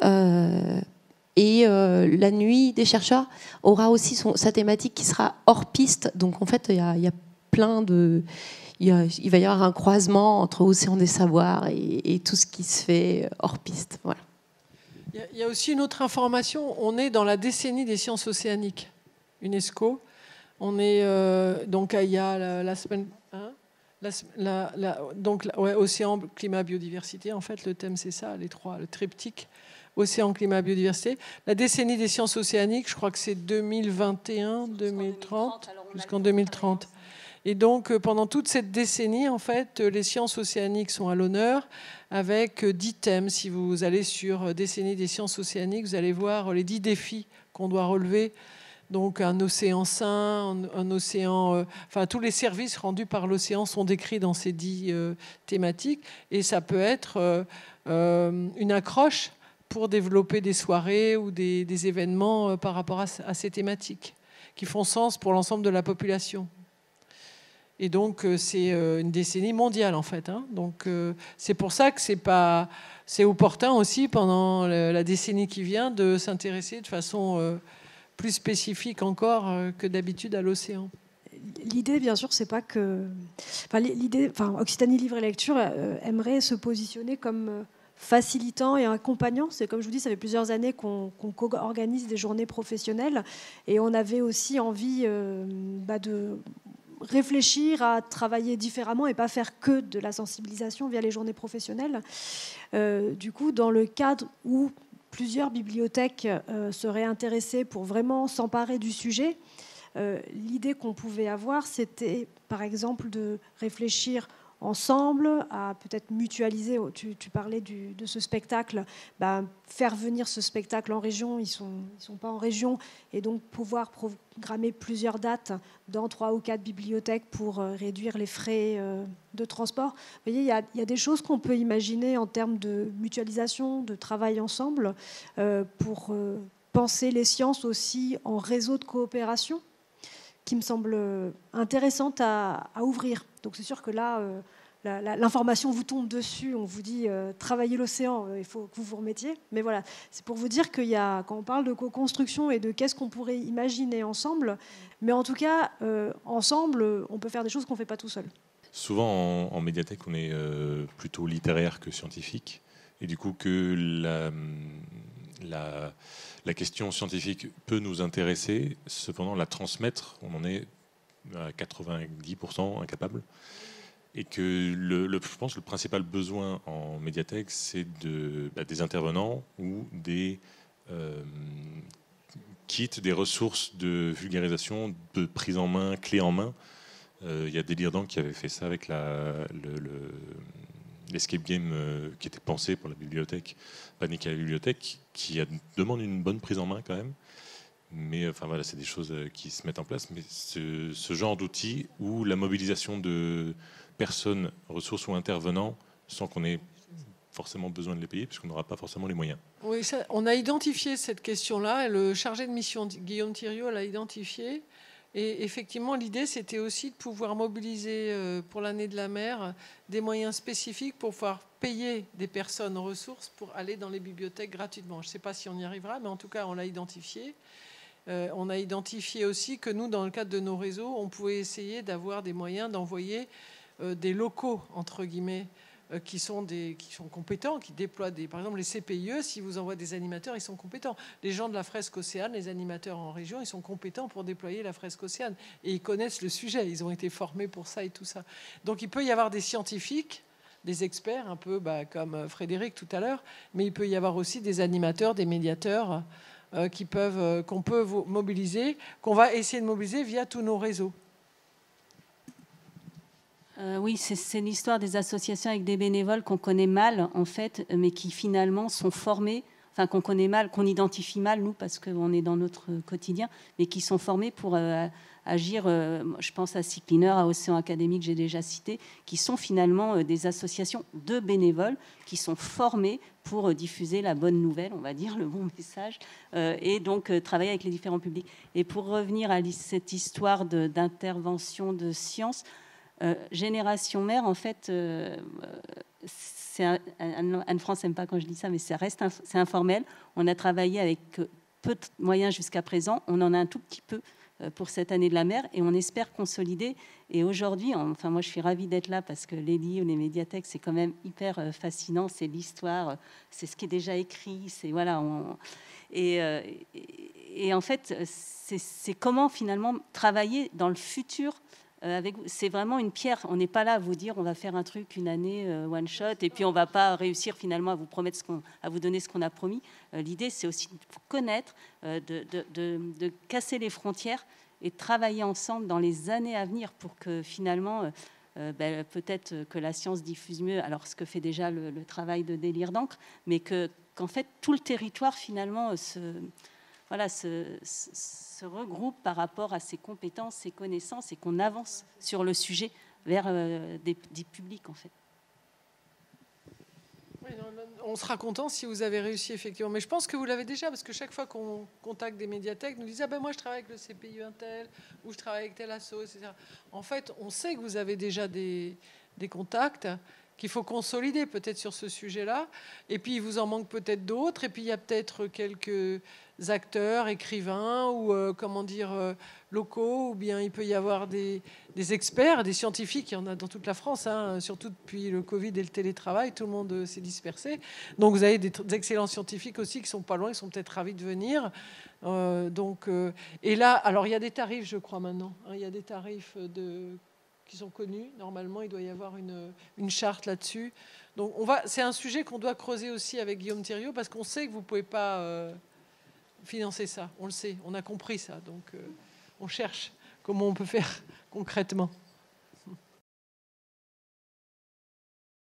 La nuit des chercheurs aura aussi sa thématique qui sera hors piste. Donc en fait, il va y avoir un croisement entre Océan des Savoirs et tout ce qui se fait hors piste. Voilà. Il y a aussi une autre information. On est dans la décennie des sciences océaniques, UNESCO. On est donc il y a la semaine. Océan, climat, biodiversité. En fait, le thème c'est ça, les trois, le triptyque. Océan, climat, biodiversité. La décennie des sciences océaniques, je crois que c'est 2021, 2030, jusqu'en 2030. Et donc, pendant toute cette décennie, en fait, les sciences océaniques sont à l'honneur avec 10 thèmes. Si vous allez sur décennie des sciences océaniques, vous allez voir les 10 défis qu'on doit relever. Donc, un océan sain, un océan... tous les services rendus par l'océan sont décrits dans ces 10 thématiques. Et ça peut être une accroche pour développer des soirées ou des événements par rapport à ces thématiques qui font sens pour l'ensemble de la population. Et donc, c'est une décennie mondiale, en fait. Donc, c'est pour ça que c'est opportun aussi, pendant la décennie qui vient, de s'intéresser de façon plus spécifique encore que d'habitude à l'océan. L'idée, bien sûr, c'est pas que... Occitanie Livre et Lecture aimerait se positionner comme... facilitant et accompagnant. C'est comme je vous dis, ça fait plusieurs années qu'on organise des journées professionnelles et on avait aussi envie de réfléchir à travailler différemment et pas faire que de la sensibilisation via les journées professionnelles. Du coup, dans le cadre où plusieurs bibliothèques seraient intéressées pour vraiment s'emparer du sujet, l'idée qu'on pouvait avoir, c'était par exemple de réfléchir ensemble, à peut-être mutualiser. Tu parlais de ce spectacle, faire venir ce spectacle en région, ils sont pas en région, et donc pouvoir programmer plusieurs dates dans 3 ou 4 bibliothèques pour réduire les frais de transport. Vous voyez, il y a des choses qu'on peut imaginer en termes de mutualisation, de travail ensemble, pour penser les sciences aussi en réseau de coopération, qui me semble intéressante à ouvrir. Donc c'est sûr que là, l'information vous tombe dessus, on vous dit travaillez l'océan, il faut que vous vous remettiez. Mais voilà, c'est pour vous dire qu'il y a, quand on parle de co-construction et de qu'est-ce qu'on pourrait imaginer ensemble, mais en tout cas, ensemble, on peut faire des choses qu'on ne fait pas tout seul. Souvent en médiathèque, on est plutôt littéraire que scientifique, et du coup que la question scientifique peut nous intéresser, cependant la transmettre, on en est à 90% incapable. Et que je pense que le principal besoin en médiathèque, c'est des intervenants ou des kits, des ressources de vulgarisation, de prise en main, clé en main. Il y a Délirant qui avait fait ça avec l'escape game qui était pensé pour la bibliothèque, Panique à la bibliothèque, qui demande une bonne prise en main quand même. Mais voilà, c'est des choses qui se mettent en place. Mais ce genre d'outils où la mobilisation de personnes, ressources ou intervenants, sans qu'on ait forcément besoin de les payer, puisqu'on n'aura pas forcément les moyens. Oui, on a identifié cette question-là. Le chargé de mission, Guillaume Thiriot, l'a identifié. Et effectivement, l'idée, c'était aussi de pouvoir mobiliser pour l'année de la mer des moyens spécifiques pour pouvoir payer des personnes ressources pour aller dans les bibliothèques gratuitement. Je ne sais pas si on y arrivera, mais en tout cas, on l'a identifié. On a identifié aussi que nous, dans le cadre de nos réseaux, on pouvait essayer d'avoir des moyens d'envoyer des locaux, entre guillemets, qui sont compétents, qui déploient par exemple les CPIE, si vous envoient des animateurs, ils sont compétents. Les gens de la fresque Océane, les animateurs en région, ils sont compétents pour déployer la fresque Océane. Et ils connaissent le sujet, ils ont été formés pour ça et tout ça. Donc il peut y avoir des scientifiques, des experts, un peu comme Frédéric tout à l'heure, mais il peut y avoir aussi des animateurs, des médiateurs qu'on peut mobiliser, qu'on va essayer de mobiliser via tous nos réseaux. Oui, c'est l'histoire des associations avec des bénévoles qu'on connaît mal, en fait, mais qui finalement sont formés, enfin qu'on connaît mal, qu'on identifie mal, nous, parce qu'on est dans notre quotidien, mais qui sont formés pour agir, je pense à Sea Cleaner, à Océan Academy, que j'ai déjà cité, qui sont finalement des associations de bénévoles qui sont formés pour diffuser la bonne nouvelle, on va dire, le bon message, et donc travailler avec les différents publics. Et pour revenir à cette histoire d'intervention de science, Génération Mère, en fait, Anne-France n'aime pas quand je dis ça, mais c'est informel. On a travaillé avec peu de moyens jusqu'à présent. On en a un tout petit peu pour cette année de la mer et on espère consolider. Et aujourd'hui, enfin, moi, je suis ravie d'être là parce que les livres, les médiathèques, c'est quand même hyper fascinant. C'est l'histoire, c'est ce qui est déjà écrit. C'est voilà. Et en fait, c'est comment finalement travailler dans le futur. C'est vraiment une pierre. On n'est pas là à vous dire on va faire un truc une année one shot et puis on va pas réussir finalement à vous promettre à vous donner ce qu'on a promis. L'idée c'est aussi de connaître, de casser les frontières et de travailler ensemble dans les années à venir pour que finalement peut-être que la science diffuse mieux. Alors ce que fait déjà le travail de Délire d'encre, mais qu'en fait tout le territoire finalement se regroupe par rapport à ses compétences, ses connaissances et qu'on avance sur le sujet vers des publics en fait. Oui, on sera content si vous avez réussi effectivement, mais je pense que vous l'avez déjà parce que chaque fois qu'on contacte des médiathèques, nous disent moi je travaille avec le CPI Intel ou je travaille avec tel asso, etc. En fait, on sait que vous avez déjà des contacts qu'il faut consolider peut-être sur ce sujet-là. Et puis, il vous en manque peut-être d'autres. Et puis, il y a peut-être quelques acteurs, écrivains ou, locaux. Ou bien, il peut y avoir des experts, des scientifiques. Il y en a dans toute la France, surtout depuis le Covid et le télétravail. Tout le monde s'est dispersé. Donc, vous avez des excellents scientifiques aussi qui sont pas loin, qui sont peut-être ravis de venir. Et là, alors, il y a des tarifs, je crois, maintenant. Il y a des tarifs qui sont connus. Normalement, il doit y avoir une charte là-dessus. Donc, c'est un sujet qu'on doit creuser aussi avec Guillaume Thiriot parce qu'on sait que vous ne pouvez pas financer ça. On le sait, on a compris ça. Donc, on cherche comment on peut faire concrètement.